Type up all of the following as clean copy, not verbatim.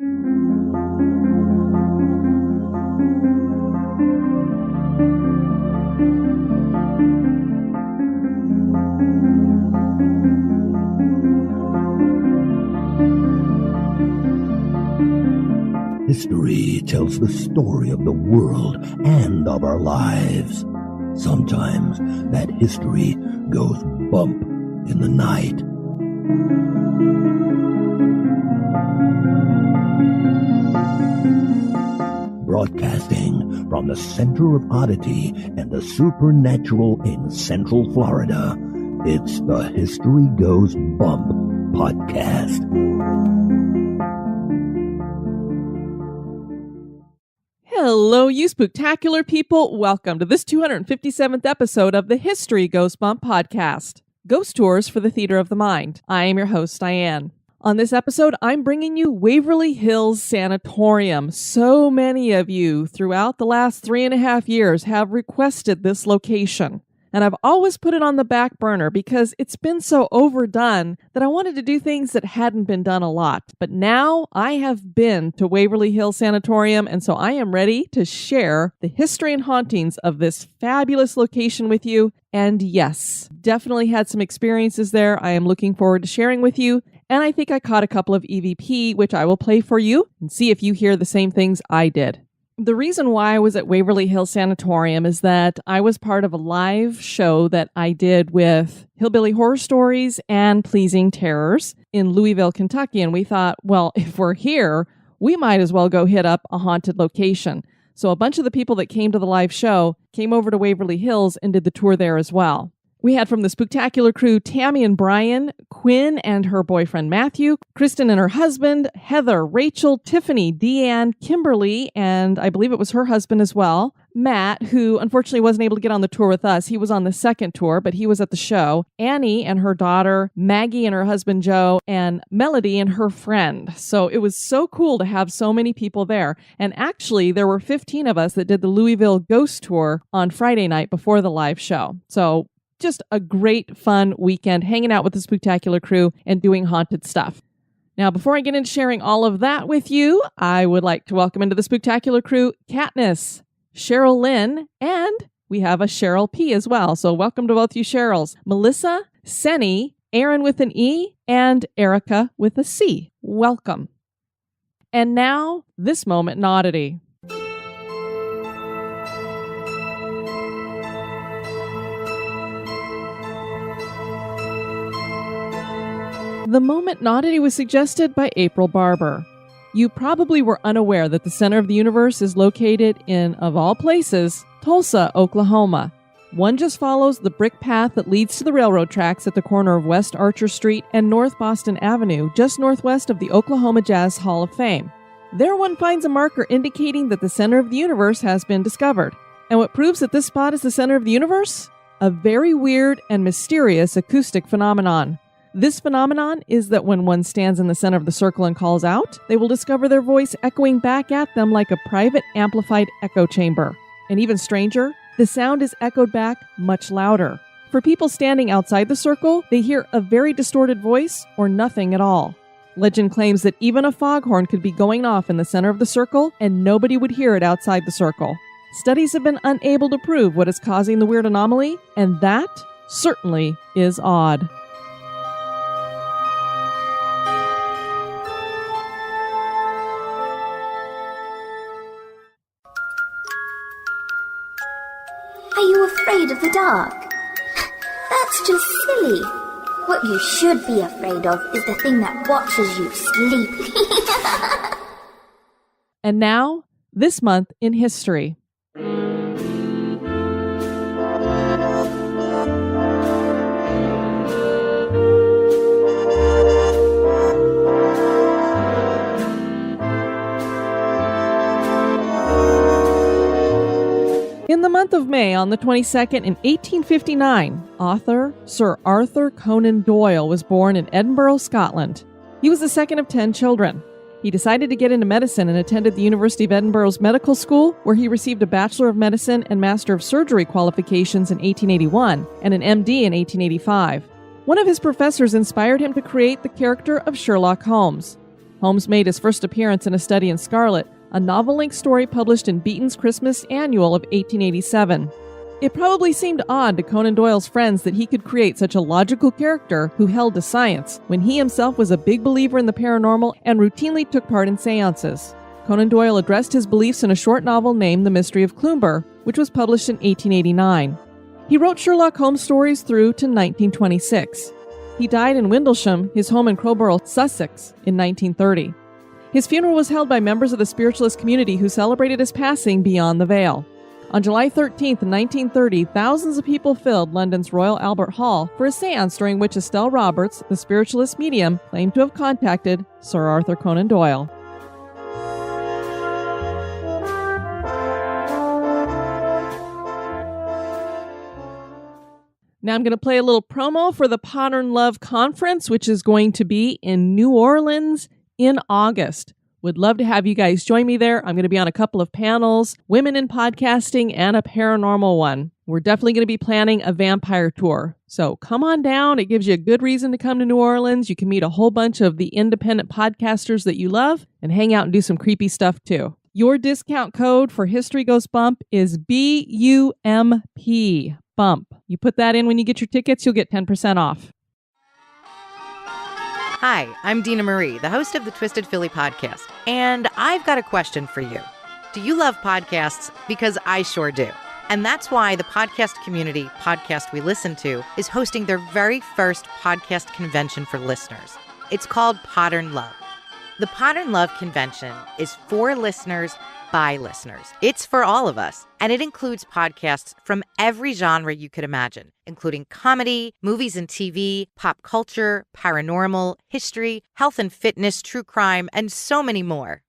History tells the story of the world and of our lives. Sometimes that history goes bump in the night. Broadcasting from the center of oddity and the supernatural in Central Florida, it's the History Goes Bump podcast. Hello, you spooktacular people. Welcome to this 257th episode of the History Goes Bump podcast, Ghost Tours for the Theater of the Mind. I am your host, Diane. On this episode, I'm bringing you Waverly Hills Sanatorium. So many of you throughout the last 3.5 years have requested this location. And I've always put it on the back burner because it's been so overdone that I wanted to do things that hadn't been done a lot. But now I have been to Waverly Hills Sanatorium, and so I am ready to share the history and hauntings of this fabulous location with you. And yes, definitely had some experiences there I am looking forward to sharing with you. And I think I caught a couple of EVP, which I will play for you and see if you hear the same things I did. The reason why I was at Waverly Hills Sanatorium is that I was part of a live show that I did with Hillbilly Horror Stories and Pleasing Terrors in Louisville, Kentucky. And we thought, well, if we're here, we might as well go hit up a haunted location. So a bunch of the people that came to the live show came over to Waverly Hills and did the tour there as well. We had from the Spooktacular crew, Tammy and Brian, Quinn and her boyfriend Matthew, Kristen and her husband, Heather, Rachel, Tiffany, Deanne, Kimberly, and I believe it was her husband as well, Matt, who unfortunately wasn't able to get on the tour with us. He was on the second tour, but he was at the show, Annie and her daughter, Maggie and her husband Joe, and Melody and her friend. So it was so cool to have so many people there. And actually, there were 15 of us that did the Louisville Ghost Tour on Friday night before the live show. So just a great, fun weekend hanging out with the Spooktacular crew and doing haunted stuff. Now, before I get into sharing all of that with you, I would like to welcome into the Spooktacular crew Katniss, Cheryl Lynn, and we have a Cheryl P as well. So welcome to both you Cheryls. Melissa, Senny, Aaron with an E, and Erica with a C. Welcome. And now, this moment in Oddity. The moment in Oddity was suggested by April Barber. You probably were unaware that the center of the universe is located in, of all places, Tulsa, Oklahoma. One just follows the brick path that leads to the railroad tracks at the corner of West Archer Street and North Boston Avenue, just northwest of the Oklahoma Jazz Hall of Fame. There one finds a marker indicating that the center of the universe has been discovered. And what proves that this spot is the center of the universe? A very weird and mysterious acoustic phenomenon. This phenomenon is that when one stands in the center of the circle and calls out, they will discover their voice echoing back at them like a private amplified echo chamber. And even stranger, the sound is echoed back much louder. For people standing outside the circle, they hear a very distorted voice or nothing at all. Legend claims that even a foghorn could be going off in the center of the circle and nobody would hear it outside the circle. Studies have been unable to prove what is causing the weird anomaly, and that certainly is odd. Are you afraid of the dark? That's just silly. What you should be afraid of is the thing that watches you sleep. And now, this month in history. In the month of May, on the 22nd in 1859, author Sir Arthur Conan Doyle was born in Edinburgh, Scotland. He was the second of 10 children. He decided to get into medicine and attended the University of Edinburgh's medical school, where he received a Bachelor of Medicine and Master of Surgery qualifications in 1881 and an MD in 1885. One of his professors inspired him to create the character of Sherlock Holmes. Holmes made his first appearance in A Study in Scarlet, a novel-length story published in Beaton's Christmas Annual of 1887. It probably seemed odd to Conan Doyle's friends that he could create such a logical character who held to science, when he himself was a big believer in the paranormal and routinely took part in seances. Conan Doyle addressed his beliefs in a short novel named The Mystery of Cloomber, which was published in 1889. He wrote Sherlock Holmes stories through to 1926. He died in Windlesham, his home in Crowborough, Sussex, in 1930. His funeral was held by members of the spiritualist community who celebrated his passing beyond the veil. On July 13, 1930, thousands of people filled London's Royal Albert Hall for a séance during which Estelle Roberts, the spiritualist medium, claimed to have contacted Sir Arthur Conan Doyle. Now I'm going to play a little promo for the Modern Love Conference, which is going to be in New Orleans in August. Would love to have you guys join me there. I'm going to be on a couple of panels, Women in Podcasting and a Paranormal one. We're definitely going to be planning a vampire tour. So come on down. It gives you a good reason to come to New Orleans. You can meet a whole bunch of the independent podcasters that you love and hang out and do some creepy stuff too. Your discount code for History Goes Bump is BUMP. Bump. You put that in when you get your tickets, you'll get 10% off. Hi, I'm Dina Marie, the host of the Twisted Philly podcast, and I've got a question for you. Do you love podcasts? Because I sure do. And that's why the podcast community, Podcast We Listen To, is hosting their very first podcast convention for listeners. It's called Modern Love. The Modern Love Convention is for listeners by listeners. It's for all of us, and it includes podcasts from every genre you could imagine, including comedy, movies and TV, pop culture, paranormal, history, health and fitness, true crime, and so many more.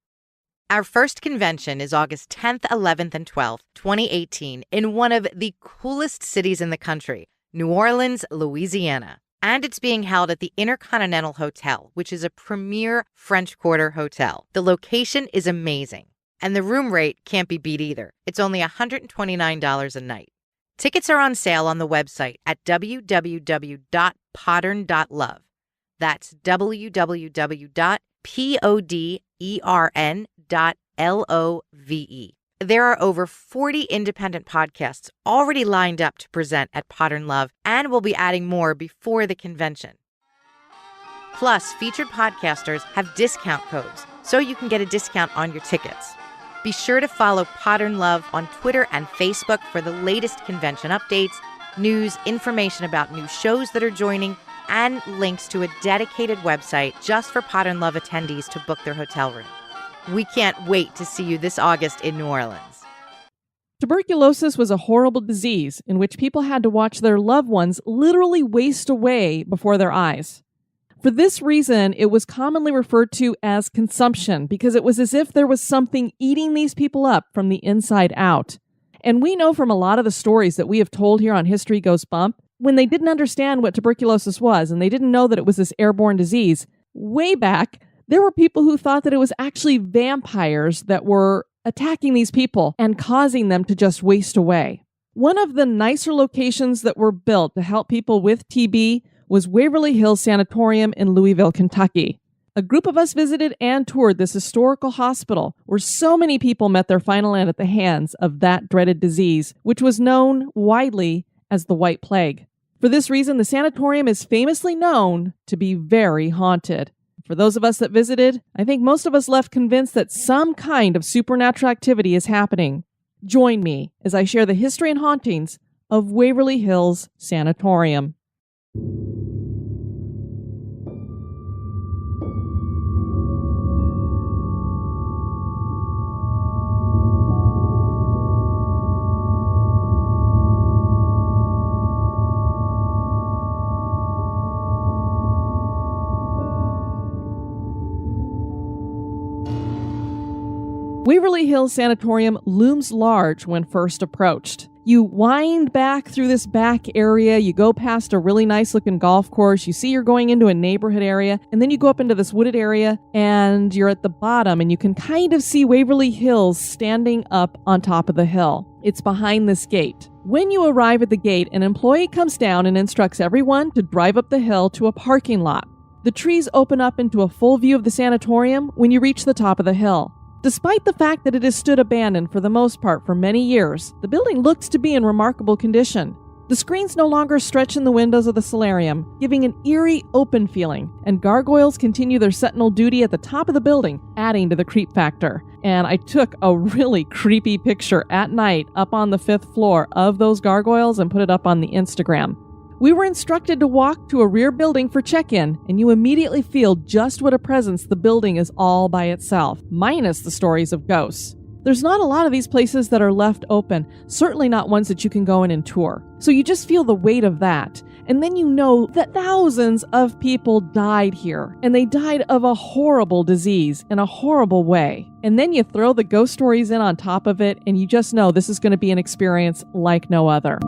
Our first convention is August 10th, 11th, and 12th, 2018, in one of the coolest cities in the country, New Orleans, Louisiana. And it's being held at the Intercontinental Hotel, which is a premier French Quarter hotel. The location is amazing. And the room rate can't be beat either. It's only $129 a night. Tickets are on sale on the website at www.podern.love. That's www.podern.love. There are over 40 independent podcasts already lined up to present at Modern Love, and we'll be adding more before the convention. Plus, featured podcasters have discount codes, so you can get a discount on your tickets. Be sure to follow Modern Love on Twitter and Facebook for the latest convention updates, news, information about new shows that are joining, and links to a dedicated website just for Modern Love attendees to book their hotel room. We can't wait to see you this August in New Orleans. Tuberculosis was a horrible disease in which people had to watch their loved ones literally waste away before their eyes. For this reason, it was commonly referred to as consumption, because it was as if there was something eating these people up from the inside out. And we know from a lot of the stories that we have told here on History Goes Bump, when they didn't understand what tuberculosis was and they didn't know that it was this airborne disease, way back, there were people who thought that it was actually vampires that were attacking these people and causing them to just waste away. One of the nicer locations that were built to help people with TB was Waverly Hills Sanatorium in Louisville, Kentucky. A group of us visited and toured this historical hospital where so many people met their final end at the hands of that dreaded disease, which was known widely as the White Plague. For this reason, the sanatorium is famously known to be very haunted. For those of us that visited, I think most of us left convinced that some kind of supernatural activity is happening. Join me as I share the history and hauntings of Waverly Hills Sanatorium. Waverly Hills Sanatorium looms large when first approached. You wind back through this back area, you go past a really nice looking golf course, you see you're going into a neighborhood area, and then you go up into this wooded area and you're at the bottom and you can kind of see Waverly Hills standing up on top of the hill. It's behind this gate. When you arrive at the gate, an employee comes down and instructs everyone to drive up the hill to a parking lot. The trees open up into a full view of the sanatorium when you reach the top of the hill. Despite the fact that it has stood abandoned for the most part for many years, the building looks to be in remarkable condition. The screens no longer stretch in the windows of the solarium, giving an eerie, open feeling, and gargoyles continue their sentinel duty at the top of the building, adding to the creep factor. And I took a really creepy picture at night up on the 5th floor of those gargoyles and put it up on the Instagram. We were instructed to walk to a rear building for check-in, and you immediately feel just what a presence the building is all by itself, minus the stories of ghosts. There's not a lot of these places that are left open, certainly not ones that you can go in and tour. So you just feel the weight of that. And then you know that thousands of people died here, and they died of a horrible disease in a horrible way. And then you throw the ghost stories in on top of it, and you just know this is going to be an experience like no other.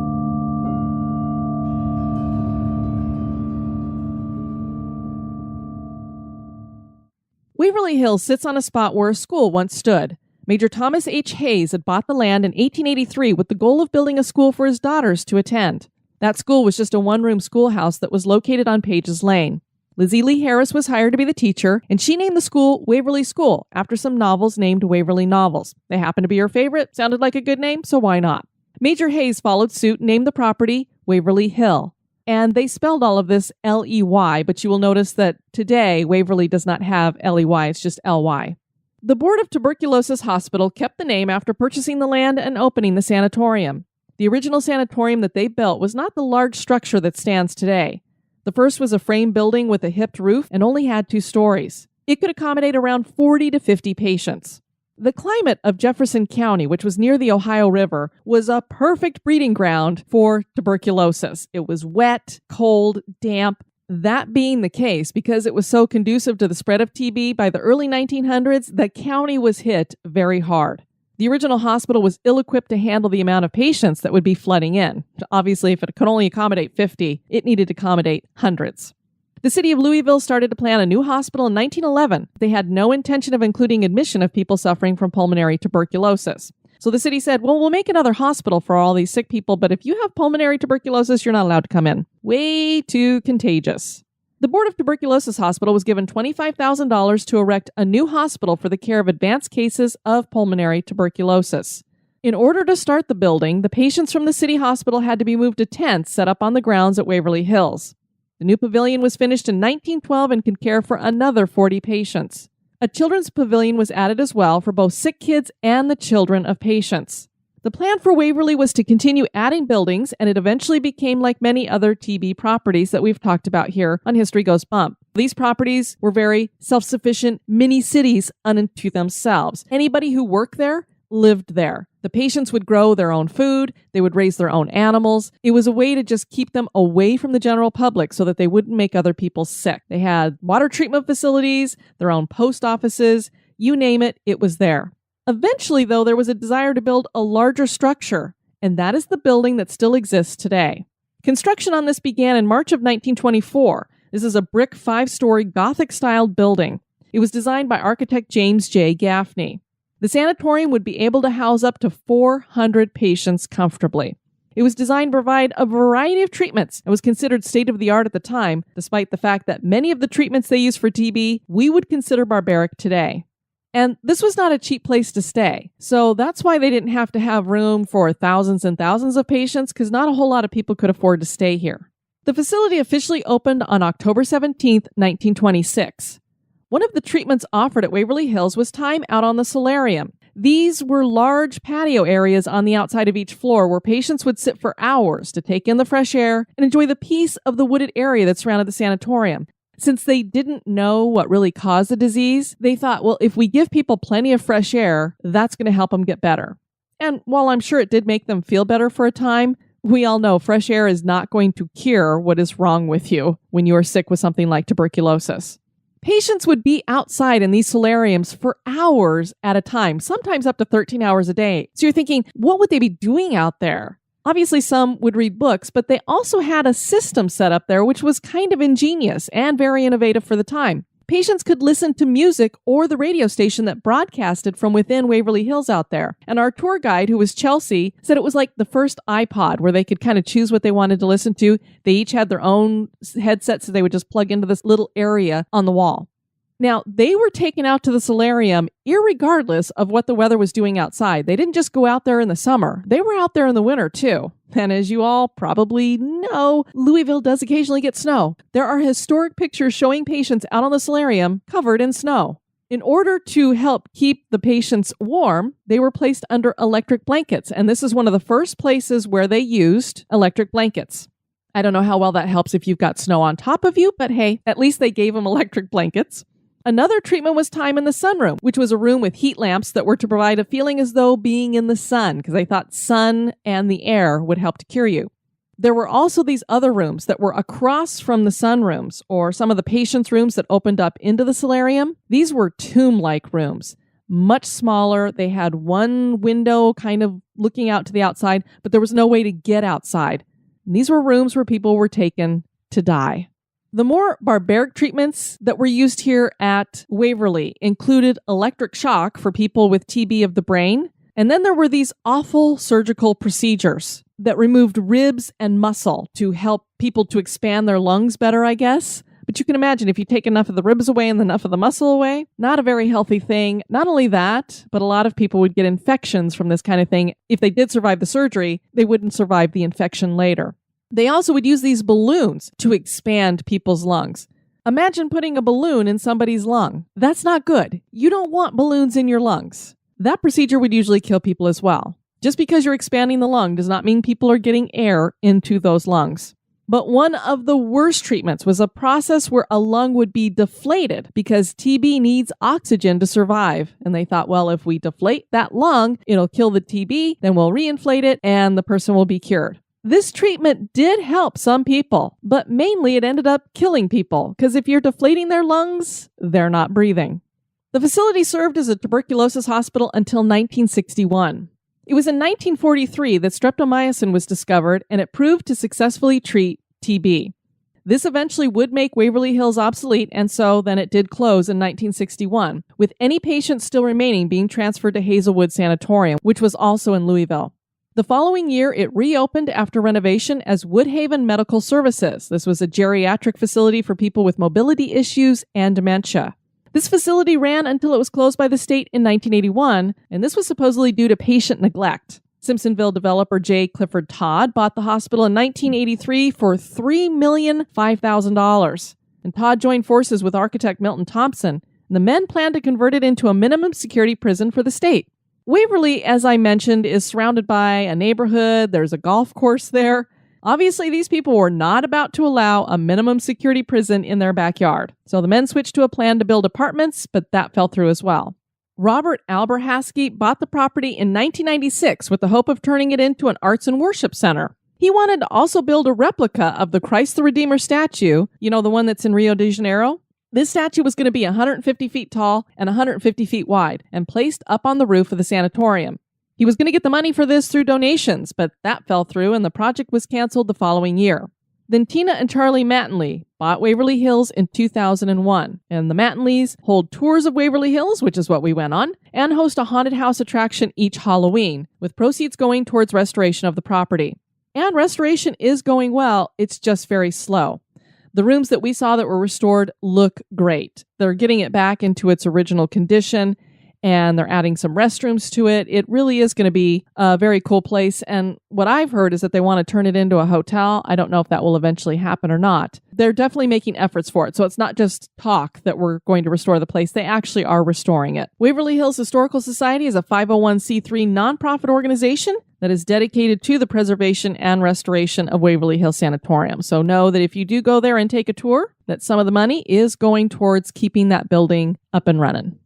Waverly Hills sits on a spot where a school once stood. Major Thomas H. Hayes had bought the land in 1883 with the goal of building a school for his daughters to attend. That school was just a one-room schoolhouse that was located on Pages Lane. Lizzie Lee Harris was hired to be the teacher, and she named the school Waverly School after some novels named Waverly novels. They happened to be her favorite, sounded like a good name, so why not? Major Hayes followed suit and named the property Waverly Hill. And they spelled all of this L-E-Y, but you will notice that today Waverly does not have L-E-Y, it's just L-Y. The Board of Tuberculosis Hospital kept the name after purchasing the land and opening the sanatorium. The original sanatorium that they built was not the large structure that stands today. The first was a frame building with a hipped roof and only had 2 stories. It could accommodate around 40 to 50 patients. The climate of Jefferson County, which was near the Ohio River, was a perfect breeding ground for tuberculosis. It was wet, cold, damp. That being the case, because it was so conducive to the spread of TB, by the early 1900s, the county was hit very hard. The original hospital was ill-equipped to handle the amount of patients that would be flooding in. Obviously, if it could only accommodate 50, it needed to accommodate hundreds. The city of Louisville started to plan a new hospital in 1911. They had no intention of including admission of people suffering from pulmonary tuberculosis. So the city said, well, we'll make another hospital for all these sick people, but if you have pulmonary tuberculosis, you're not allowed to come in. Way too contagious. The Board of Tuberculosis Hospital was given $25,000 to erect a new hospital for the care of advanced cases of pulmonary tuberculosis. In order to start the building, the patients from the city hospital had to be moved to tents set up on the grounds at Waverly Hills. The new pavilion was finished in 1912 and could care for another 40 patients. A children's pavilion was added as well for both sick kids and the children of patients. The plan for Waverly was to continue adding buildings, and it eventually became like many other TB properties that we've talked about here on History Goes Bump. These properties were very self-sufficient mini-cities unto themselves. Anybody who worked there lived there. The patients would grow their own food, they would raise their own animals. It was a way to just keep them away from the general public so that they wouldn't make other people sick. They had water treatment facilities, their own post offices, you name it, it was there. Eventually, though, there was a desire to build a larger structure, and that is the building that still exists today. Construction on this began in March of 1924. This is a brick 5-story Gothic-styled building. It was designed by architect James J. Gaffney. The sanatorium would be able to house up to 400 patients comfortably. It was designed to provide a variety of treatments and was considered state-of-the-art at the time, despite the fact that many of the treatments they used for TB we would consider barbaric today. And this was not a cheap place to stay, so that's why they didn't have to have room for thousands and thousands of patients, because not a whole lot of people could afford to stay here. The facility officially opened on October 17, 1926. One of the treatments offered at Waverly Hills was time out on the solarium. These were large patio areas on the outside of each floor where patients would sit for hours to take in the fresh air and enjoy the peace of the wooded area that surrounded the sanatorium. Since they didn't know what really caused the disease, they thought, well, if we give people plenty of fresh air, that's going to help them get better. And while I'm sure it did make them feel better for a time, we all know fresh air is not going to cure what is wrong with you when you are sick with something like tuberculosis. Patients would be outside in these solariums for hours at a time, sometimes up to 13 hours a day. So you're thinking, what would they be doing out there? Obviously, some would read books, but they also had a system set up there which was kind of ingenious and very innovative for the time. Patients could listen to music or the radio station that broadcasted from within Waverly Hills out there. And our tour guide, who was Chelsea, said it was like the first iPod where they could kind of choose what they wanted to listen to. They each had their own headset, so they would just plug into this little area on the wall. Now, they were taken out to the solarium irregardless of what the weather was doing outside. They didn't just go out there in the summer. They were out there in the winter, too. And as you all probably know, Louisville does occasionally get snow. There are historic pictures showing patients out on the solarium covered in snow. In order to help keep the patients warm, they were placed under electric blankets. And this is one of the first places where they used electric blankets. I don't know how well that helps if you've got snow on top of you, but hey, at least they gave them electric blankets. Another treatment was time in the sunroom, which was a room with heat lamps that were to provide a feeling as though being in the sun, because they thought sun and the air would help to cure you. There were also these other rooms that were across from the sunrooms, or some of the patients' rooms that opened up into the solarium. These were tomb-like rooms, much smaller. They had one window kind of looking out to the outside, but there was no way to get outside. And these were rooms where people were taken to die. The more barbaric treatments that were used here at Waverly included electric shock for people with TB of the brain. And then there were these awful surgical procedures that removed ribs and muscle to help people to expand their lungs better, I guess. But you can imagine if you take enough of the ribs away and enough of the muscle away, not a very healthy thing. Not only that, but a lot of people would get infections from this kind of thing. If they did survive the surgery, they wouldn't survive the infection later. They also would use these balloons to expand people's lungs. Imagine putting a balloon in somebody's lung. That's not good. You don't want balloons in your lungs. That procedure would usually kill people as well. Just because you're expanding the lung does not mean people are getting air into those lungs. But one of the worst treatments was a process where a lung would be deflated because TB needs oxygen to survive. And they thought, well, if we deflate that lung, it'll kill the TB, then we'll reinflate it and the person will be cured. This treatment did help some people, but mainly it ended up killing people because if you're deflating their lungs, they're not breathing. The facility served as a tuberculosis hospital until 1961. It was in 1943 that streptomycin was discovered and it proved to successfully treat TB. This eventually would make Waverly Hills obsolete, and so then it did close in 1961, with any patients still remaining being transferred to Hazelwood Sanatorium, which was also in Louisville. The following year, it reopened after renovation as Woodhaven Medical Services. This was a geriatric facility for people with mobility issues and dementia. This facility ran until it was closed by the state in 1981, and this was supposedly due to patient neglect. Simpsonville developer J. Clifford Todd bought the hospital in 1983 for $3,005,000. And Todd joined forces with architect Milton Thompson, and the men planned to convert it into a minimum security prison for the state. Waverly, as I mentioned, is surrounded by a neighborhood. There's a golf course there. Obviously, these people were not about to allow a minimum security prison in their backyard. So the men switched to a plan to build apartments, but that fell through as well. Robert Alberhaskey bought the property in 1996 with the hope of turning it into an arts and worship center. He wanted to also build a replica of the Christ the Redeemer statue, you know, the one that's in Rio de Janeiro. This statue was going to be 150 feet tall and 150 feet wide and placed up on the roof of the sanatorium. He was going to get the money for this through donations, but that fell through and the project was canceled the following year. Then Tina and Charlie Mattingly bought Waverly Hills in 2001, and the Mattingleys hold tours of Waverly Hills, which is what we went on, and host a haunted house attraction each Halloween, with proceeds going towards restoration of the property. And restoration is going well, it's just very slow. The rooms that we saw that were restored look great. They're getting it back into its original condition, and they're adding some restrooms to it. It really is going to be a very cool place. And what I've heard is that they want to turn it into a hotel. I don't know if that will eventually happen or not. They're definitely making efforts for it. So it's not just talk that we're going to restore the place. They actually are restoring it. Waverly Hills Historical Society is a 501c3 nonprofit organization that is dedicated to the preservation and restoration of Waverly Hills Sanatorium. So know that if you do go there and take a tour, that some of the money is going towards keeping that building up and running.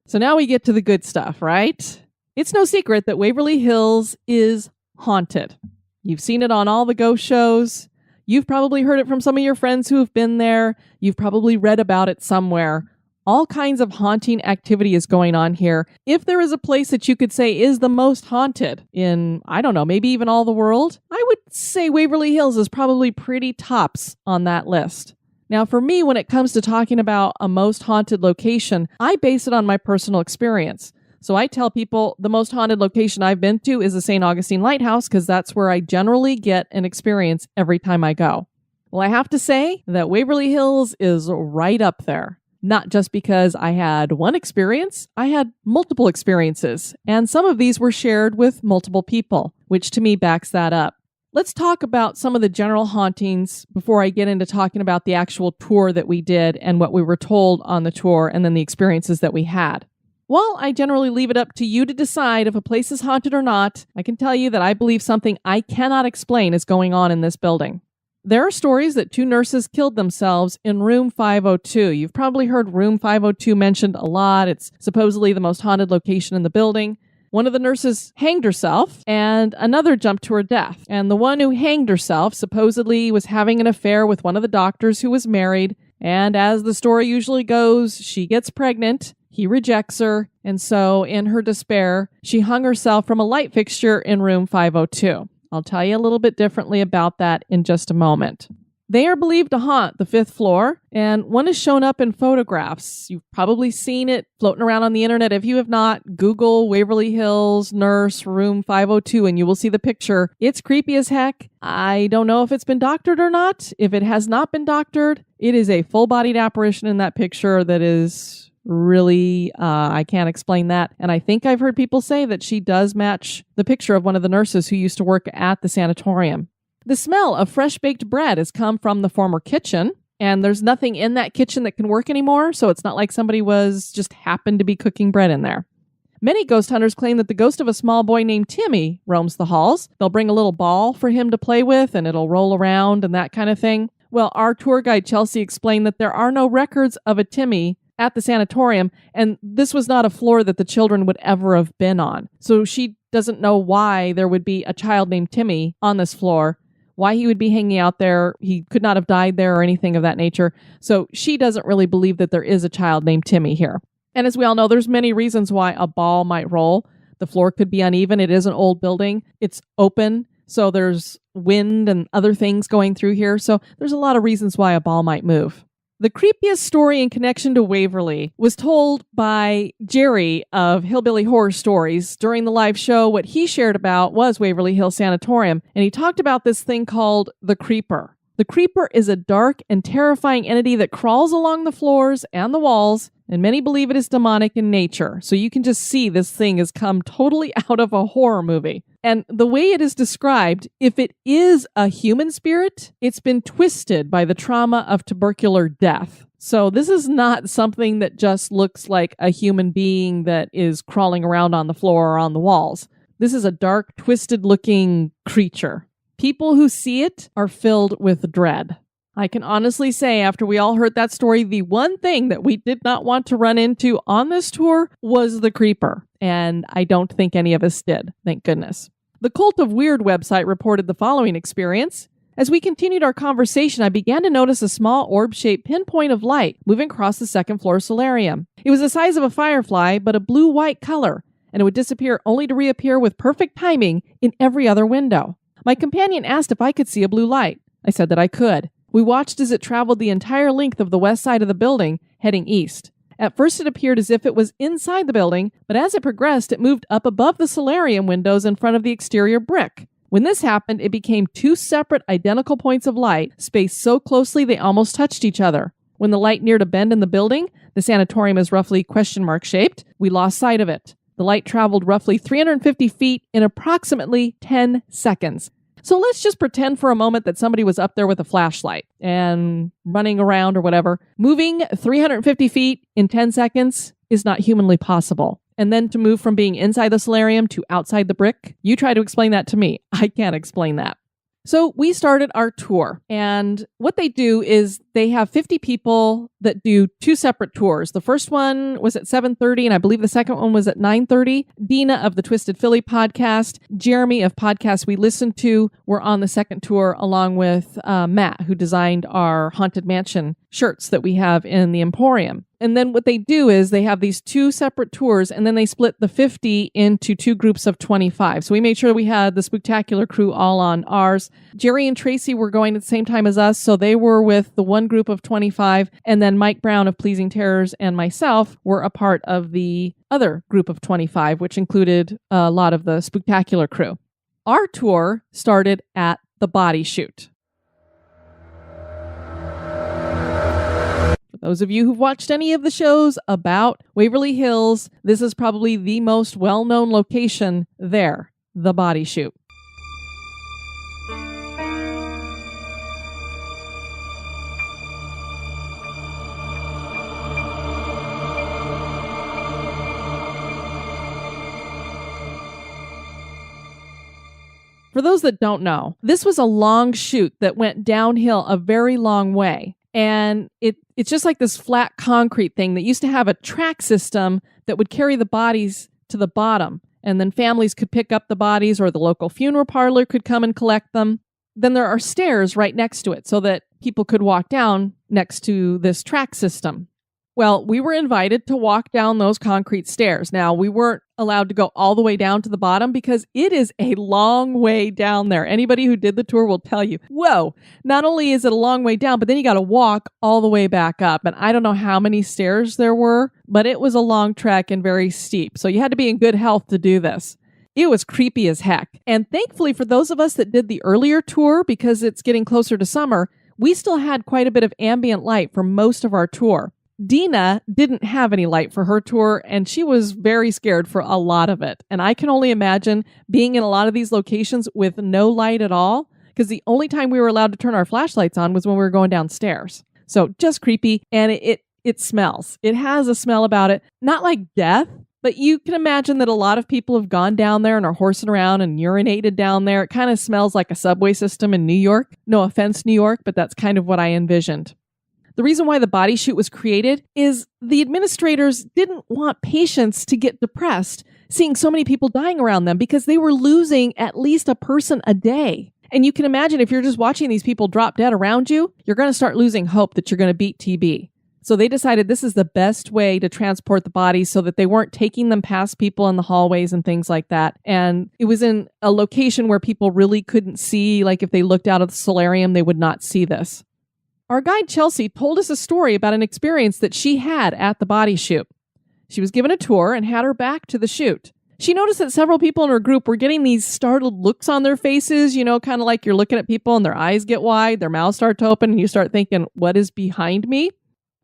So now we get to the good stuff, right? It's no secret that Waverly Hills is haunted. You've seen it on all the ghost shows. You've probably heard it from some of your friends who have been there. You've probably read about it somewhere. All kinds of haunting activity is going on here. If there is a place that you could say is the most haunted in, I don't know, maybe even all the world, I would say Waverly Hills is probably pretty tops on that list. Now, for me, when it comes to talking about a most haunted location, I base it on my personal experience. So I tell people the most haunted location I've been to is the St. Augustine Lighthouse because that's where I generally get an experience every time I go. Well, I have to say that Waverly Hills is right up there. Not just because I had one experience, I had multiple experiences, and some of these were shared with multiple people, which to me backs that up. Let's talk about some of the general hauntings before I get into talking about the actual tour that we did and what we were told on the tour and then the experiences that we had. While I generally leave it up to you to decide if a place is haunted or not, I can tell you that I believe something I cannot explain is going on in this building. There are stories that 2 nurses killed themselves in room 502. You've probably heard room 502 mentioned a lot. It's supposedly the most haunted location in the building. One of the nurses hanged herself and another jumped to her death. And the one who hanged herself supposedly was having an affair with one of the doctors who was married. And as the story usually goes, she gets pregnant. He rejects her. And so in her despair, she hung herself from a light fixture in room 502. I'll tell you a little bit differently about that in just a moment. They are believed to haunt the 5th floor, and one has shown up in photographs. You've probably seen it floating around on the internet. If you have not, Google Waverly Hills Nurse Room 502 and you will see the picture. It's creepy as heck. I don't know if it's been doctored or not. If it has not been doctored, it is a full-bodied apparition in that picture that is really, I can't explain that. And I think I've heard people say that she does match the picture of one of the nurses who used to work at the sanatorium. The smell of fresh baked bread has come from the former kitchen, and there's nothing in that kitchen that can work anymore, so it's not like somebody was just happened to be cooking bread in there. Many ghost hunters claim that the ghost of a small boy named Timmy roams the halls. They'll bring a little ball for him to play with, and it'll roll around and that kind of thing. Well, our tour guide Chelsea explained that there are no records of a Timmy at the sanatorium, and this was not a floor that the children would ever have been on. So she doesn't know why there would be a child named Timmy on this floor, why he would be hanging out there. He could not have died there or anything of that nature. So she doesn't really believe that there is a child named Timmy here. And as we all know, there's many reasons why a ball might roll. The floor could be uneven. It is an old building. It's open, so there's wind and other things going through here. So there's a lot of reasons why a ball might move. The creepiest story in connection to Waverly was told by Jerry of Hillbilly Horror Stories during the live show. What he shared about was Waverly Hills Sanatorium, and he talked about this thing called the Creeper. The Creeper is a dark and terrifying entity that crawls along the floors and the walls, and many believe it is demonic in nature. So you can just see this thing has come totally out of a horror movie. And the way it is described, if it is a human spirit, it's been twisted by the trauma of tubercular death. So this is not something that just looks like a human being that is crawling around on the floor or on the walls. This is a dark, twisted-looking creature. People who see it are filled with dread. I can honestly say, after we all heard that story, the one thing that we did not want to run into on this tour was the Creeper. And I don't think any of us did, thank goodness. The Cult of Weird website reported the following experience. As we continued our conversation, I began to notice a small orb-shaped pinpoint of light moving across the 2nd floor solarium. It was the size of a firefly, but a blue-white color, and it would disappear only to reappear with perfect timing in every other window. My companion asked if I could see a blue light. I said that I could. We watched as it traveled the entire length of the west side of the building, heading east. At first it appeared as if it was inside the building, but as it progressed, it moved up above the solarium windows in front of the exterior brick. When this happened, it became 2 separate identical points of light, spaced so closely they almost touched each other. When the light neared a bend in the building, the sanatorium is roughly question mark shaped, we lost sight of it. The light traveled roughly 350 feet in approximately 10 seconds. So let's just pretend for a moment that somebody was up there with a flashlight and running around or whatever. Moving 350 feet in 10 seconds is not humanly possible. And then to move from being inside the solarium to outside the brick, you try to explain that to me. I can't explain that. So we started our tour, and what they do is they have 50 people that do 2 separate tours. The first one was at 7:30, and I believe the second one was at 9:30. Dina of the Twisted Philly podcast, Jeremy of Podcasts We Listen To were on the second tour, along with Matt, who designed our Haunted Mansion shirts that we have in the Emporium. And then what they do is they have these 2 separate tours, and then they split the 50 into 2 groups of 25. So we made sure we had the Spooktacular crew all on ours. Jerry and Tracy were going at the same time as us, so they were with the one group of 25, and then Mike Brown of Pleasing Terrors and myself were a part of the other group of 25, which included a lot of the Spooktacular crew. Our tour started at the Body Chute. For those of you who've watched any of the shows about Waverly Hills, this is probably the most well-known location there, the Body Chute. For those that don't know, this was a long chute that went downhill a very long way. And it's just like this flat concrete thing that used to have a track system that would carry the bodies to the bottom. And then families could pick up the bodies, or the local funeral parlor could come and collect them. Then there are stairs right next to it so that people could walk down next to this track system. Well, we were invited to walk down those concrete stairs. Now, we weren't allowed to go all the way down to the bottom because it is a long way down there. Anybody who did the tour will tell you, whoa, not only is it a long way down, but then you got to walk all the way back up. And I don't know how many stairs there were, but it was a long trek and very steep. So you had to be in good health to do this. It was creepy as heck. And thankfully for those of us that did the earlier tour, because it's getting closer to summer, we still had quite a bit of ambient light for most of our tour. Dina didn't have any light for her tour, and she was very scared for a lot of it. And I can only imagine being in a lot of these locations with no light at all, because the only time we were allowed to turn our flashlights on was when we were going downstairs. So just creepy, and it smells. It has a smell about it, not like death, but you can imagine that a lot of people have gone down there and are horsing around and urinated down there. It kind of smells like a subway system in New York. No offense, New York, but that's kind of what I envisioned. The reason why the Body Chute was created is the administrators didn't want patients to get depressed seeing so many people dying around them, because they were losing at least a person a day. And you can imagine if you're just watching these people drop dead around you, you're going to start losing hope that you're going to beat TB. So they decided this is the best way to transport the bodies so that they weren't taking them past people in the hallways and things like that. And it was in a location where people really couldn't see, like if they looked out of the solarium, they would not see this. Our guide Chelsea told us a story about an experience that she had at the Body Chute. She was given a tour and had her back to the chute. She noticed that several people in her group were getting these startled looks on their faces, kind of like you're looking at people and their eyes get wide, their mouths start to open, and you start thinking, what is behind me?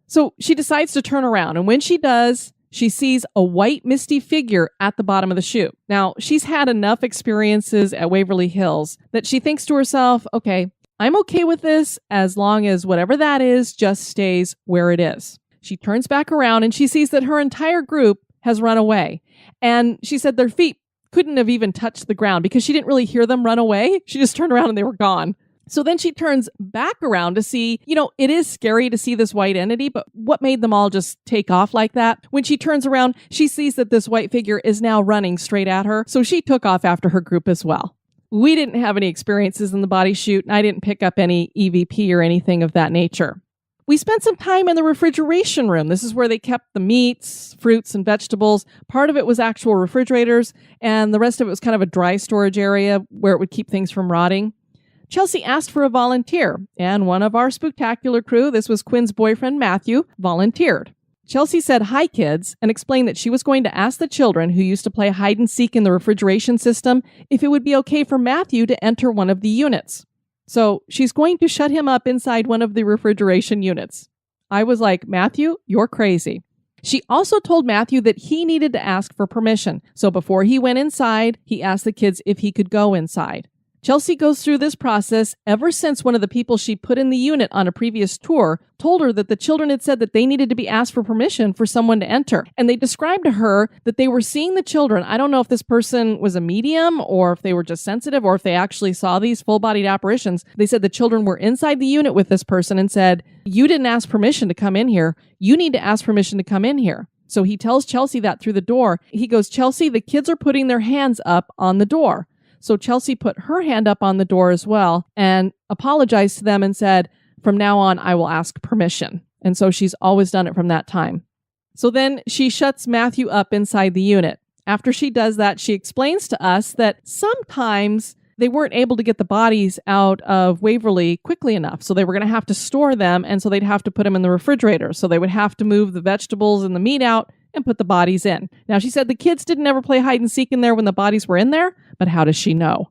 So she decides to turn around, and when she does, she sees a white misty figure at the bottom of the chute. Now, she's had enough experiences at Waverly Hills that she thinks to herself, okay, I'm okay with this as long as whatever that is just stays where it is. She turns back around and she sees that her entire group has run away. And she said their feet couldn't have even touched the ground because she didn't really hear them run away. She just turned around and they were gone. So then she turns back around to see, it is scary to see this white entity, but what made them all just take off like that? When she turns around, she sees that this white figure is now running straight at her. So she took off after her group as well. We didn't have any experiences in the Body Chute, and I didn't pick up any EVP or anything of that nature. We spent some time in the refrigeration room. This is where they kept the meats, fruits, and vegetables. Part of it was actual refrigerators, and the rest of it was kind of a dry storage area where it would keep things from rotting. Chelsea asked for a volunteer, and one of our Spooktacular crew, this was Quinn's boyfriend Matthew, volunteered. Chelsea said, "Hi, kids," and explained that she was going to ask the children who used to play hide and seek in the refrigeration system if it would be okay for Matthew to enter one of the units. So she's going to shut him up inside one of the refrigeration units. I was like, Matthew, you're crazy. She also told Matthew that he needed to ask for permission. So before he went inside, he asked the kids if he could go inside. Chelsea goes through this process ever since one of the people she put in the unit on a previous tour told her that the children had said that they needed to be asked for permission for someone to enter. And they described to her that they were seeing the children. I don't know if this person was a medium or if they were just sensitive or if they actually saw these full-bodied apparitions. They said the children were inside the unit with this person and said, "You didn't ask permission to come in here. You need to ask permission to come in here." So he tells Chelsea that through the door. He goes, "Chelsea, the kids are putting their hands up on the door." So Chelsea put her hand up on the door as well and apologized to them and said, from now on, I will ask permission. And so she's always done it from that time. So then she shuts Matthew up inside the unit. After she does that, she explains to us that sometimes they weren't able to get the bodies out of Waverly quickly enough. So they were going to have to store them, and so they'd have to put them in the refrigerator. So they would have to move the vegetables and the meat out and put the bodies in. Now, she said the kids didn't ever play hide and seek in there when the bodies were in there, but how does she know?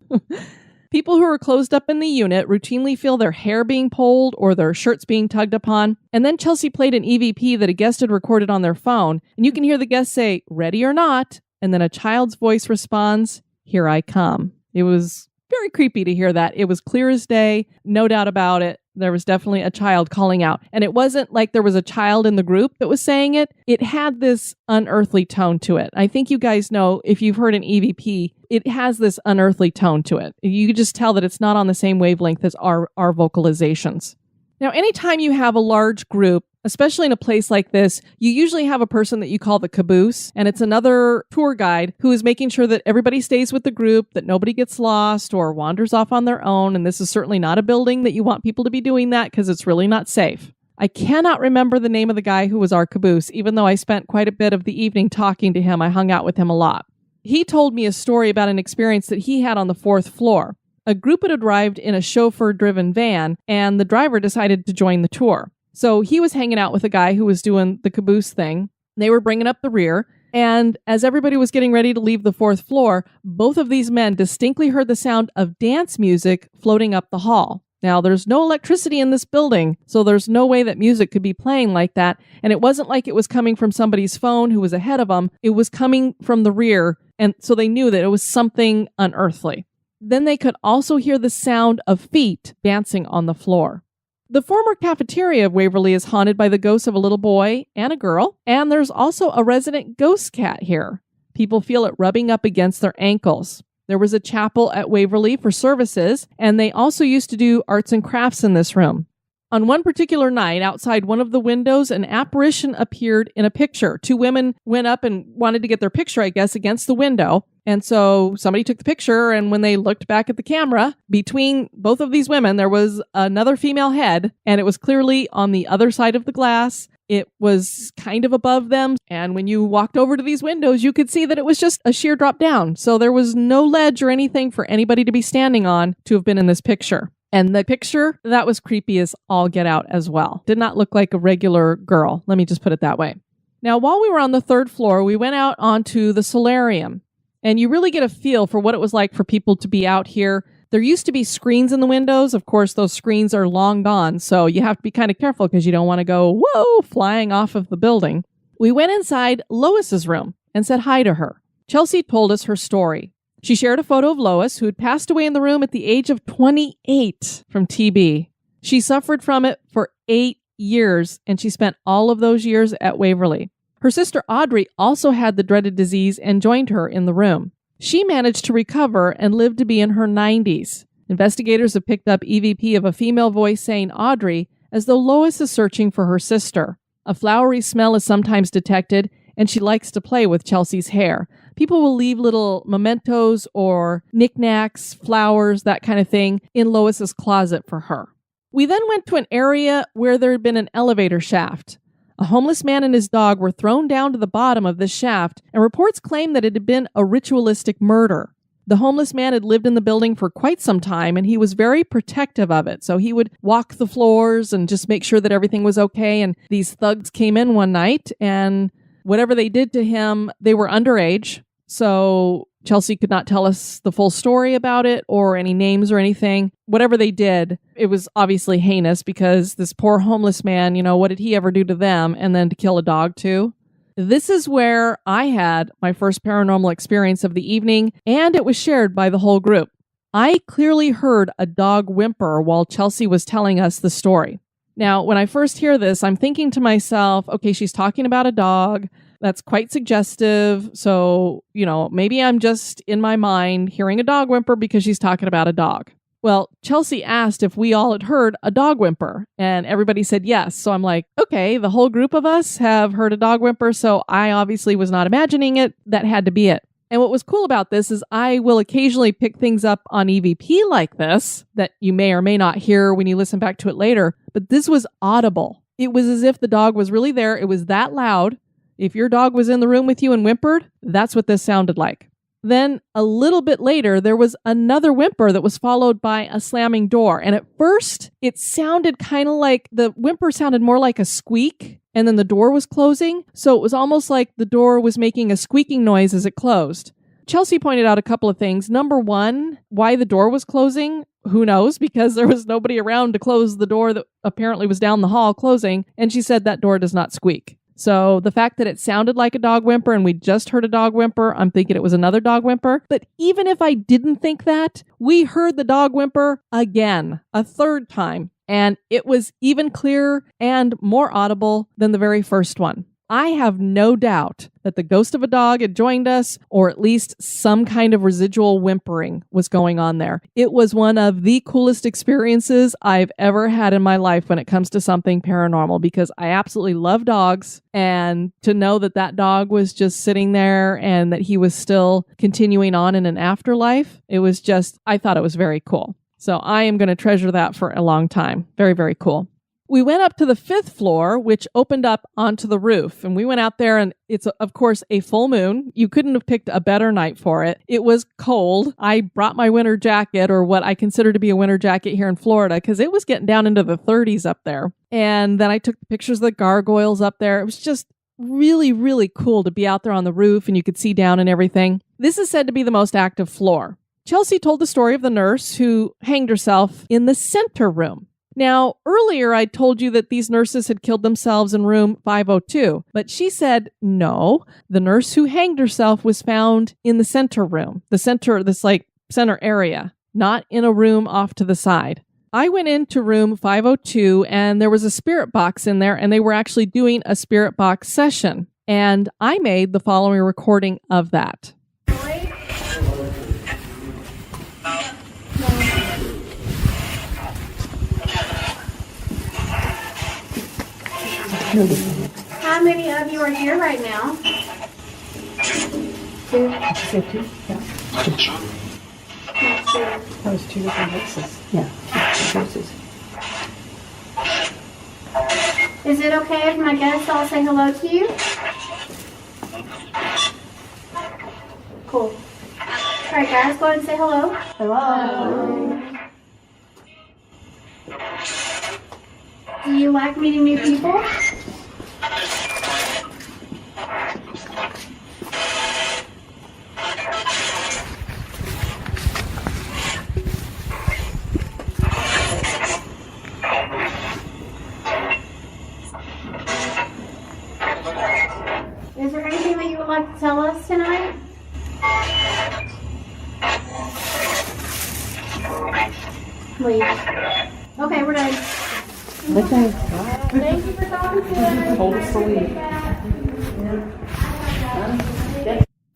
People who are closed up in the unit routinely feel their hair being pulled or their shirts being tugged upon. And then Chelsea played an EVP that a guest had recorded on their phone, and you can hear the guest say, "Ready or not?" And then a child's voice responds, "Here I come." It was very creepy to hear that. It was clear as day, no doubt about it. There was definitely a child calling out. And it wasn't like there was a child in the group that was saying it. It had this unearthly tone to it. I think you guys know, if you've heard an EVP, it has this unearthly tone to it. You could just tell that it's not on the same wavelength as our vocalizations. Now, anytime you have a large group, especially in a place like this, you usually have a person that you call the caboose, and it's another tour guide who is making sure that everybody stays with the group, that nobody gets lost or wanders off on their own. And this is certainly not a building that you want people to be doing that, because it's really not safe. I cannot remember the name of the guy who was our caboose, even though I spent quite a bit of the evening talking to him. I hung out with him a lot. He told me a story about an experience that he had on the 4th floor. A group had arrived in a chauffeur-driven van, and the driver decided to join the tour. So he was hanging out with a guy who was doing the caboose thing. They were bringing up the rear. And as everybody was getting ready to leave the 4th floor, both of these men distinctly heard the sound of dance music floating up the hall. Now, there's no electricity in this building, so there's no way that music could be playing like that. And it wasn't like it was coming from somebody's phone who was ahead of them. It was coming from the rear. And so they knew that it was something unearthly. Then they could also hear the sound of feet dancing on the floor. The former cafeteria of Waverly is haunted by the ghosts of a little boy and a girl, and there's also a resident ghost cat here. People feel it rubbing up against their ankles. There was a chapel at Waverly for services, and they also used to do arts and crafts in this room. On one particular night, outside one of the windows, an apparition appeared in a picture. 2 women went up and wanted to get their picture, I guess, against the window. And so somebody took the picture, and when they looked back at the camera, between both of these women, there was another female head, and it was clearly on the other side of the glass. It was kind of above them, and when you walked over to these windows, you could see that it was just a sheer drop down. So there was no ledge or anything for anybody to be standing on to have been in this picture. And the picture, that was creepy as all get out as well. Did not look like a regular girl. Let me just put it that way. Now, while we were on the 3rd floor, we went out onto the solarium. And you really get a feel for what it was like for people to be out here. There used to be screens in the windows. Of course, those screens are long gone. So you have to be kind of careful because you don't want to go, whoa, flying off of the building. We went inside Lois's room and said hi to her. Chelsea told us her story. She shared a photo of Lois, who had passed away in the room at the age of 28 from TB. She suffered from it for 8 years, and she spent all of those years at Waverly. Her sister Audrey also had the dreaded disease and joined her in the room. She managed to recover and lived to be in her 90s. Investigators have picked up EVP of a female voice saying Audrey, as though Lois is searching for her sister. A flowery smell is sometimes detected, and she likes to play with Chelsea's hair. People will leave little mementos or knickknacks, flowers, that kind of thing, in Lois's closet for her. We then went to an area where there had been an elevator shaft. A homeless man and his dog were thrown down to the bottom of this shaft, and reports claim that it had been a ritualistic murder. The homeless man had lived in the building for quite some time, and he was very protective of it. So he would walk the floors and just make sure that everything was okay. And these thugs came in one night, and whatever they did to him, they were underage. So Chelsea could not tell us the full story about it or any names or anything. Whatever they did, it was obviously heinous because this poor homeless man, what did he ever do to them? And then to kill a dog too. This is where I had my first paranormal experience of the evening, and it was shared by the whole group. I clearly heard a dog whimper while Chelsea was telling us the story. Now, when I first hear this, I'm thinking to myself, okay, she's talking about a dog. That's quite suggestive. So, maybe I'm just in my mind hearing a dog whimper because she's talking about a dog. Well, Chelsea asked if we all had heard a dog whimper, and everybody said yes. So I'm like, okay, the whole group of us have heard a dog whimper, so I obviously was not imagining it. That had to be it. And what was cool about this is I will occasionally pick things up on EVP like this that you may or may not hear when you listen back to it later, but this was audible. It was as if the dog was really there. It was that loud. If your dog was in the room with you and whimpered, that's what this sounded like. Then a little bit later, there was another whimper that was followed by a slamming door. And at first, it sounded kind of like the whimper sounded more like a squeak, and then the door was closing. So it was almost like the door was making a squeaking noise as it closed. Chelsea pointed out a couple of things. Number one, why the door was closing. Who knows? Because there was nobody around to close the door that apparently was down the hall closing. And she said that door does not squeak. So the fact that it sounded like a dog whimper and we just heard a dog whimper, I'm thinking it was another dog whimper. But even if I didn't think that, we heard the dog whimper again, a third time. And it was even clearer and more audible than the very first one. I have no doubt that the ghost of a dog had joined us, or at least some kind of residual whimpering was going on there. It was one of the coolest experiences I've ever had in my life when it comes to something paranormal, because I absolutely love dogs. And to know that that dog was just sitting there and that he was still continuing on in an afterlife, it was just, I thought it was very cool. So I am going to treasure that for a long time. Very, very cool. We went up to the 5th floor, which opened up onto the roof. And we went out there, and it's, of course, a full moon. You couldn't have picked a better night for it. It was cold. I brought my winter jacket, or what I consider to be a winter jacket here in Florida, because it was getting down into the 30s up there. And then I took pictures of the gargoyles up there. It was just really, really cool to be out there on the roof, and you could see down and everything. This is said to be the most active floor. Chelsea told the story of the nurse who hanged herself in the center room. Now, earlier I told you that these nurses had killed themselves in room 502, but she said no, the nurse who hanged herself was found in the center room, this center area, not in a room off to the side. I went into room 502 and there was a spirit box in there, and they were actually doing a spirit box session. And I made the following recording of that. How many of you are here right now? 2. Said 2? Yeah. Not 2. That was 2 different voices. Yeah, 2 voices. Is it okay if my guests all say hello to you? Cool. All right, guys, go ahead and say hello. Hello. Do you like meeting new people? Is there anything that you would like to tell us tonight? Leave. Okay, we're done. Okay. Thank you for talking to us. Hold us to leave.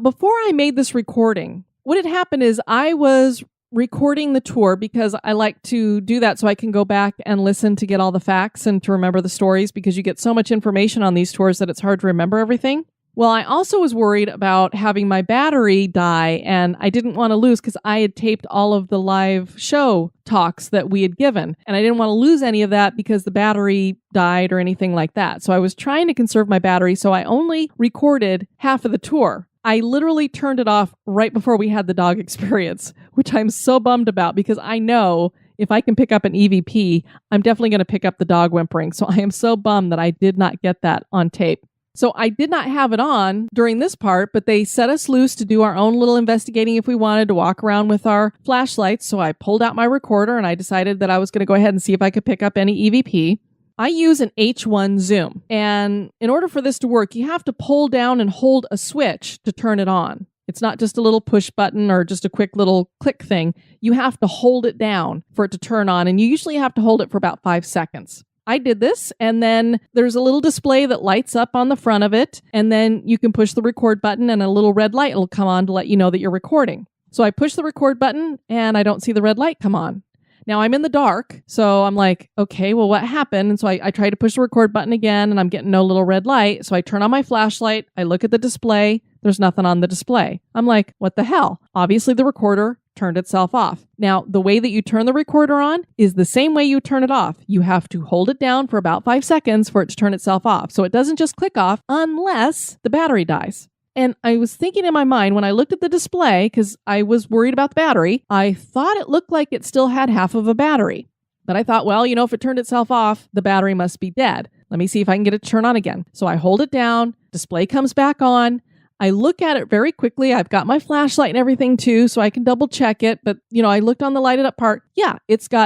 Before I made this recording, what had happened is I was recording the tour because I like to do that so I can go back and listen to get all the facts and to remember the stories, because you get so much information on these tours that it's hard to remember everything. Well, I also was worried about having my battery die, and I didn't want to lose because I had taped all of the live show talks that we had given, and I didn't want to lose any of that because the battery died or anything like that. So I was trying to conserve my battery, so I only recorded half of the tour. I literally turned it off right before we had the dog experience, which I'm so bummed about because I know if I can pick up an EVP, I'm definitely going to pick up the dog whimpering. So I am so bummed that I did not get that on tape. So I did not have it on during this part, but they set us loose to do our own little investigating if we wanted to walk around with our flashlights. So I pulled out my recorder and I decided that I was going to go ahead and see if I could pick up any EVP. I use an H1 zoom. And in order for this to work, you have to pull down and hold a switch to turn it on. It's not just a little push button or just a quick little click thing. You have to hold it down for it to turn on. And you usually have to hold it for about 5 seconds. I did this, and then there's a little display that lights up on the front of it, and then you can push the record button and a little red light will come on to let you know that you're recording. So I push the record button, and I don't see the red light come on. Now I'm in the dark, so I'm like, okay, well, what happened? And so I try to push the record button again, and I'm getting no little red light. So I turn on my flashlight. I look at the display. There's nothing on the display. I'm like, what the hell? Obviously, the recorder turned itself off. Now, the way that you turn the recorder on is the same way you turn it off. You have to hold it down for about 5 seconds for it to turn itself off. So it doesn't just click off unless the battery dies. And I was thinking in my mind when I looked at the display, because I was worried about the battery, I thought it looked like it still had half of a battery. But I thought, well, if it turned itself off, the battery must be dead. Let me see if I can get it to turn on again. So I hold it down, display comes back on. I look at it very quickly. I've got my flashlight and everything too, so I can double check it. But, I looked on the lighted up part. Yeah,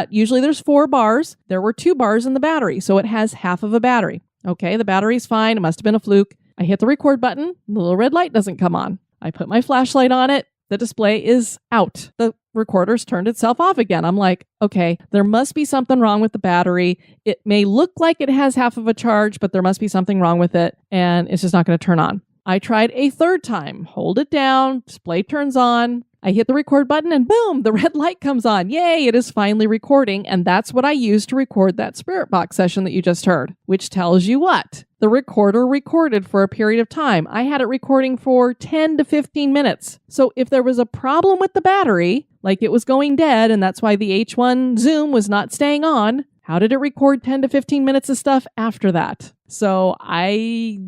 usually there's 4 bars. There were 2 bars in the battery, so it has half of a battery. Okay, the battery's fine. It must have been a fluke. I hit the record button. The little red light doesn't come on. I put my flashlight on it. The display is out. The recorder's turned itself off again. I'm like, okay, there must be something wrong with the battery. It may look like it has half of a charge, but there must be something wrong with it, and it's just not going to turn on. I tried a 3rd time. Hold it down. Display turns on. I hit the record button and boom, the red light comes on. Yay, it is finally recording. And that's what I used to record that spirit box session that you just heard, which tells you what? The recorder recorded for a period of time. I had it recording for 10 to 15 minutes. So if there was a problem with the battery, like it was going dead, and that's why the H1 zoom was not staying on, how did it record 10 to 15 minutes of stuff after that? So I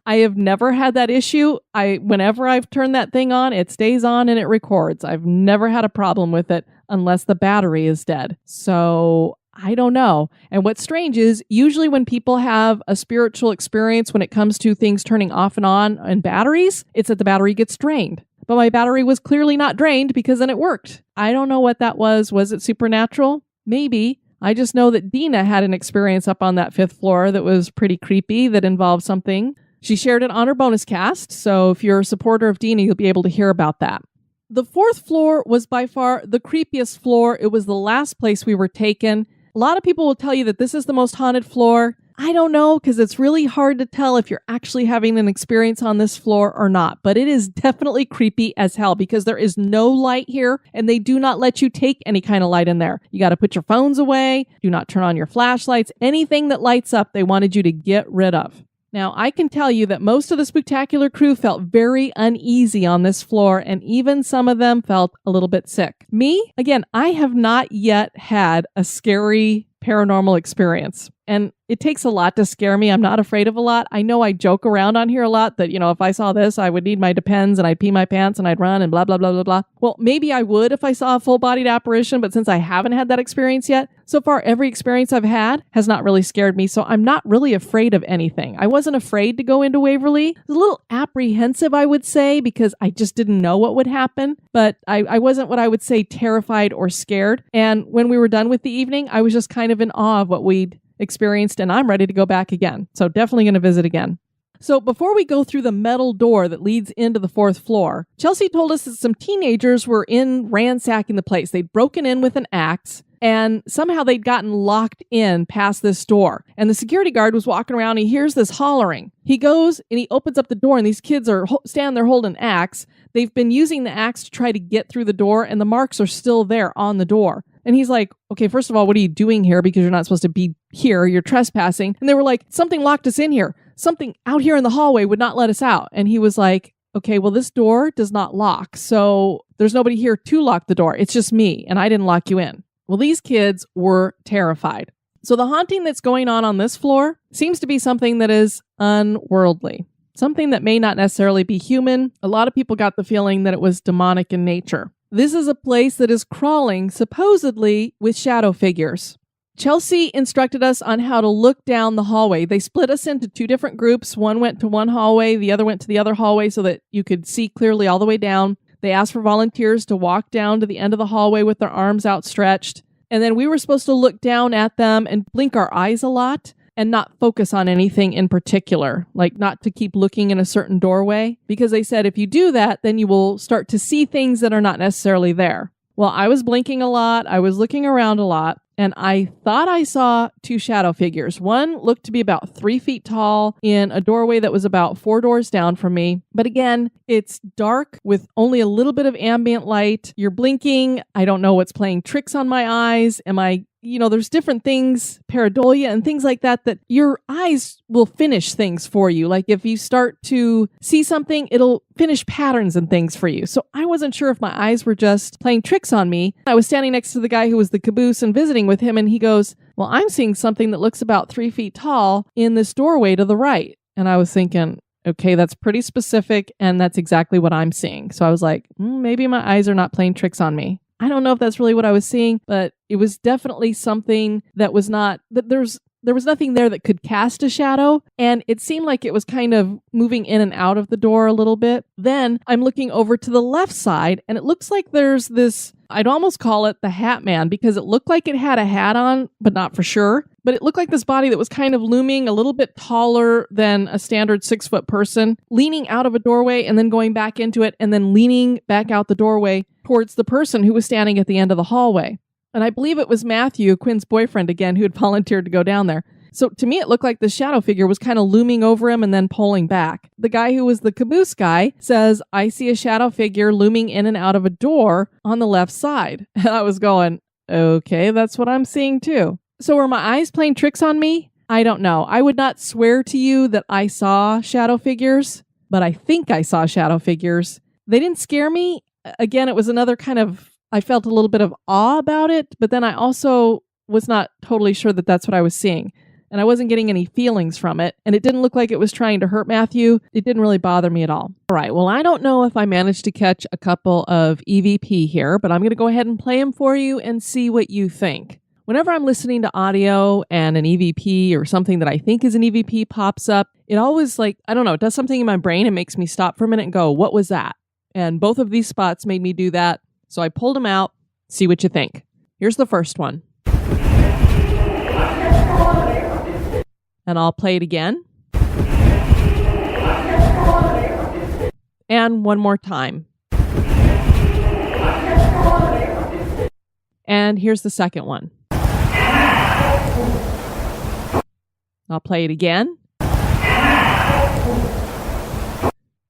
have never had that issue. Whenever I've turned that thing on, it stays on and it records. I've never had a problem with it unless the battery is dead. So I don't know. And what's strange is usually when people have a spiritual experience when it comes to things turning off and on and batteries, it's that the battery gets drained. But my battery was clearly not drained because then it worked. I don't know what that was. Was it supernatural? Maybe. I just know that Dina had an experience up on that 5th floor that was pretty creepy that involved something. She shared it on her bonus cast, so if you're a supporter of Dina, you'll be able to hear about that. The 4th floor was by far the creepiest floor. It was the last place we were taken. A lot of people will tell you that this is the most haunted floor. I don't know, because it's really hard to tell if you're actually having an experience on this floor or not, but it is definitely creepy as hell because there is no light here and they do not let you take any kind of light in there. You got to put your phones away, do not turn on your flashlights, anything that lights up they wanted you to get rid of. Now, I can tell you that most of the Spooktacular crew felt very uneasy on this floor, and even some of them felt a little bit sick. Me, again, I have not yet had a scary paranormal experience. And it takes a lot to scare me. I'm not afraid of a lot. I know I joke around on here a lot that, if I saw this, I would need my Depends and I'd pee my pants and I'd run and blah, blah, blah, blah, blah. Well, maybe I would if I saw a full-bodied apparition, but since I haven't had that experience yet, so far every experience I've had has not really scared me, so I'm not really afraid of anything. I wasn't afraid to go into Waverly. I was a little apprehensive, I would say, because I just didn't know what would happen, but I wasn't what I would say terrified or scared. And when we were done with the evening, I was just kind of in awe of what we'd experienced, and I'm ready to go back again. So definitely going to visit again. So before we go through the metal door that leads into the 4th floor, Chelsea told us that some teenagers were ransacking the place. They'd broken in with an axe, and somehow they'd gotten locked in past this door. And the security guard was walking around, and he hears this hollering. He goes and he opens up the door, and these kids are standing there holding an axe. They've been using the axe to try to get through the door, and the marks are still there on the door. And he's like, okay, first of all, what are you doing here? Because you're not supposed to be here. You're trespassing. And they were like, something locked us in here. Something out here in the hallway would not let us out. And he was like, okay, well, this door does not lock. So there's nobody here to lock the door. It's just me. And I didn't lock you in. Well, these kids were terrified. So the haunting that's going on this floor seems to be something that is unworldly. Something that may not necessarily be human. A lot of people got the feeling that it was demonic in nature. This is a place that is crawling, supposedly, with shadow figures. Chelsea instructed us on how to look down the hallway. They split us into 2 different groups. One went to one hallway, the other went to the other hallway so that you could see clearly all the way down. They asked for volunteers to walk down to the end of the hallway with their arms outstretched. And then we were supposed to look down at them and blink our eyes a lot and not focus on anything in particular, like not to keep looking in a certain doorway, because they said if you do that, then you will start to see things that are not necessarily there. Well, I was blinking a lot. I was looking around a lot. And I thought I saw two shadow figures. One looked to be about 3 feet tall in a doorway that was about 4 doors down from me. But again, it's dark with only a little bit of ambient light. You're blinking. I don't know what's playing tricks on my eyes. There's different things, pareidolia and things like that your eyes will finish things for you. Like if you start to see something, it'll finish patterns and things for you. So I wasn't sure if my eyes were just playing tricks on me. I was standing next to the guy who was the caboose and visiting with him, and he goes, well, I'm seeing something that looks about 3 feet tall in this doorway to the right. And I was thinking, okay, that's pretty specific, and that's exactly what I'm seeing. So I was like, maybe my eyes are not playing tricks on me. I don't know if that's really what I was seeing, but it was definitely something that was not, that there was nothing there that could cast a shadow, and it seemed like it was kind of moving in and out of the door a little bit. Then I'm looking over to the left side, and it looks like there's this, I'd almost call it the Hat Man, because it looked like it had a hat on, but not for sure. But it looked like this body that was kind of looming a little bit taller than a standard 6-foot person, leaning out of a doorway and then going back into it and then leaning back out the doorway towards the person who was standing at the end of the hallway. And I believe it was Matthew, Quinn's boyfriend again, who had volunteered to go down there. So to me, it looked like the shadow figure was kind of looming over him and then pulling back. The guy who was the caboose guy says, I see a shadow figure looming in and out of a door on the left side. And I was going, okay, that's what I'm seeing too. So were my eyes playing tricks on me? I don't know. I would not swear to you that I saw shadow figures, but I think I saw shadow figures. They didn't scare me. Again, it was another kind of, I felt a little bit of awe about it, but then I also was not totally sure that that's what I was seeing. And I wasn't getting any feelings from it. And it didn't look like it was trying to hurt Matthew. It didn't really bother me at all. All right. Well, I don't know if I managed to catch a couple of EVP here, but I'm going to go ahead and play them for you and see what you think. Whenever I'm listening to audio and an EVP or something that I think is an EVP pops up, it always it does something in my brain. It makes me stop for a minute and go, what was that? And both of these spots made me do that. So I pulled them out. See what you think. Here's the first one. And I'll play it again. And one more time. And here's the second one. I'll play it again.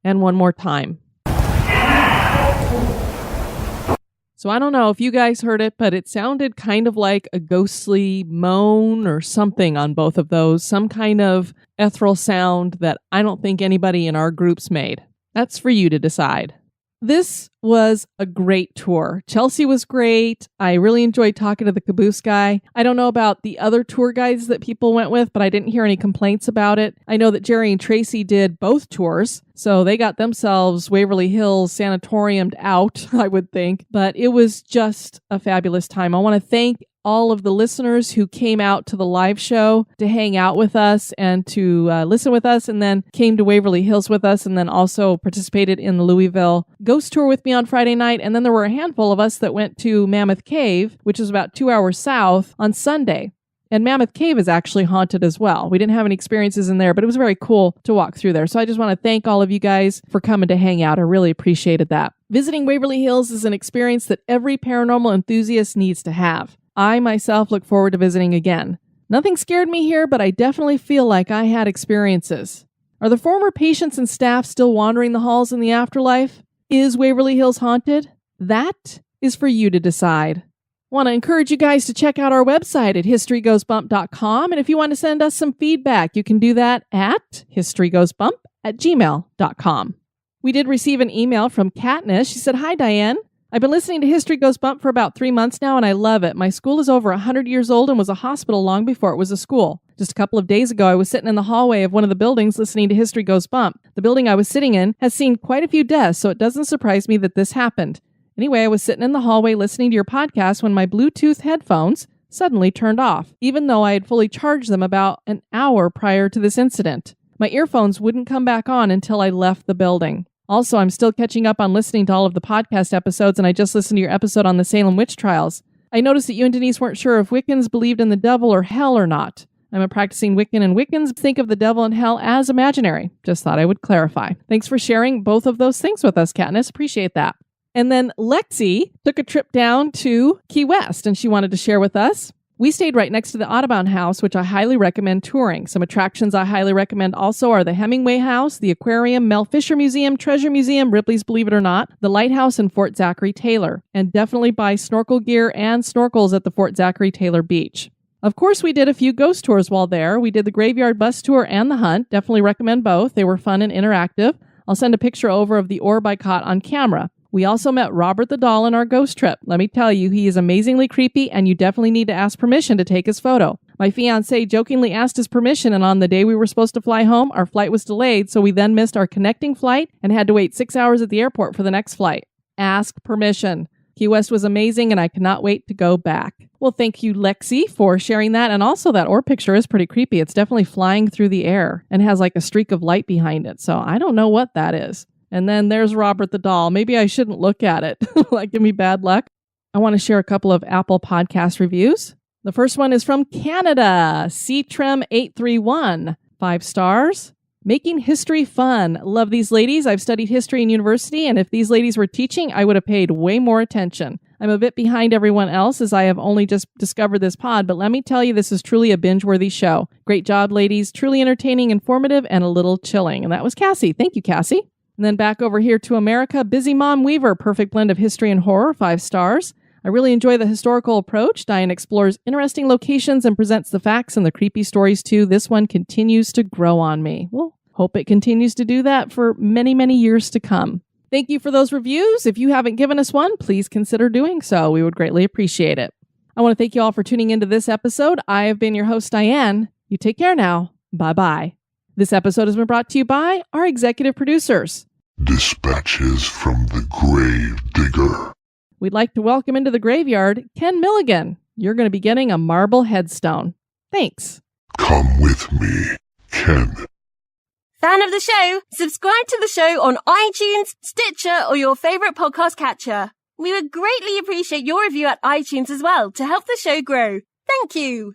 And one more time. So I don't know if you guys heard it, but it sounded kind of like a ghostly moan or something on both of those. Some kind of ethereal sound that I don't think anybody in our groups made. That's for you to decide. This was a great tour. Chelsea was great. I really enjoyed talking to the caboose guy. I don't know about the other tour guides that people went with, but I didn't hear any complaints about it. I know that Jerry and Tracy did both tours, so they got themselves Waverly Hills Sanatoriumed out, I would think. But it was just a fabulous time. I want to thank all of the listeners who came out to the live show to hang out with us and to listen with us, and then came to Waverly Hills with us, and then also participated in the Louisville ghost tour with me on Friday night. And then there were a handful of us that went to Mammoth Cave, which is about 2 hours south, on Sunday. And Mammoth Cave is actually haunted as well. We didn't have any experiences in there, but it was very cool to walk through there. So I just want to thank all of you guys for coming to hang out. I really appreciated that. Visiting Waverly Hills is an experience that every paranormal enthusiast needs to have. I myself look forward to visiting again. Nothing scared me here, but I definitely feel like I had experiences. Are the former patients and staff still wandering the halls in the afterlife? Is Waverly Hills haunted? That is for you to decide. Want to encourage you guys to check out our website at historygoesbump.com. And if you want to send us some feedback, you can do that at historygoesbump@gmail.com. We did receive an email from Katniss. She said, "Hi, Diane. I've been listening to History Goes Bump for about 3 months now, and I love it. My school is over 100 years old and was a hospital long before it was a school. Just a couple of days ago, I was sitting in the hallway of one of the buildings listening to History Goes Bump. The building I was sitting in has seen quite a few deaths, so it doesn't surprise me that this happened. Anyway, I was sitting in the hallway listening to your podcast when my Bluetooth headphones suddenly turned off, even though I had fully charged them about an hour prior to this incident. My earphones wouldn't come back on until I left the building. Also, I'm still catching up on listening to all of the podcast episodes, and I just listened to your episode on the Salem witch trials. I noticed that you and Denise weren't sure if Wiccans believed in the devil or hell or not. I'm a practicing Wiccan, and Wiccans think of the devil and hell as imaginary. Just thought I would clarify. Thanks for sharing both of those things with us, Katniss. Appreciate that. And then Lexi took a trip down to Key West, and she wanted to share with us. We stayed right next to the Audubon House, which I highly recommend touring. Some attractions I highly recommend also are the Hemingway House, the Aquarium, Mel Fisher Museum, Treasure Museum, Ripley's Believe It or Not, the Lighthouse, and Fort Zachary Taylor. And definitely buy snorkel gear and snorkels at the Fort Zachary Taylor Beach. Of course, we did a few ghost tours while there. We did the Graveyard Bus Tour and the Hunt. Definitely recommend both. They were fun and interactive. I'll send a picture over of the orb I caught on camera. We also met Robert the Doll on our ghost trip. Let me tell you, he is amazingly creepy, and you definitely need to ask permission to take his photo. My fiancé jokingly asked his permission, and on the day we were supposed to fly home, our flight was delayed, so we then missed our connecting flight and had to wait 6 hours at the airport for the next flight. Ask permission. Key West was amazing, and I cannot wait to go back. Well, thank you, Lexi, for sharing that. And also, that orb picture is pretty creepy. It's definitely flying through the air and has like a streak of light behind it. So I don't know what that is. And then there's Robert the Doll. Maybe I shouldn't look at it. Like, give me bad luck. I want to share a couple of Apple Podcast reviews. The first one is from Canada, CTREM831. 5 stars. Making history fun. Love these ladies. I've studied history in university, and if these ladies were teaching, I would have paid way more attention. I'm a bit behind everyone else as I have only just discovered this pod, but let me tell you, this is truly a binge-worthy show. Great job, ladies. Truly entertaining, informative, and a little chilling. And that was Cassie. Thank you, Cassie. And then back over here to America, Busy Mom Weaver, perfect blend of history and horror, 5 stars. I really enjoy the historical approach. Diane explores interesting locations and presents the facts and the creepy stories too. This one continues to grow on me. Well, hope it continues to do that for many, many years to come. Thank you for those reviews. If you haven't given us one, please consider doing so. We would greatly appreciate it. I want to thank you all for tuning into this episode. I have been your host, Diane. You take care now. Bye-bye. This episode has been brought to you by our executive producers. Dispatches from the Grave Digger. We'd like to welcome into the graveyard Ken Milligan. You're going to be getting a marble headstone. Thanks. Come with me, Ken. Fan of the show? Subscribe to the show on iTunes, Stitcher, or your favorite podcast catcher. We would greatly appreciate your review at iTunes as well to help the show grow. Thank you.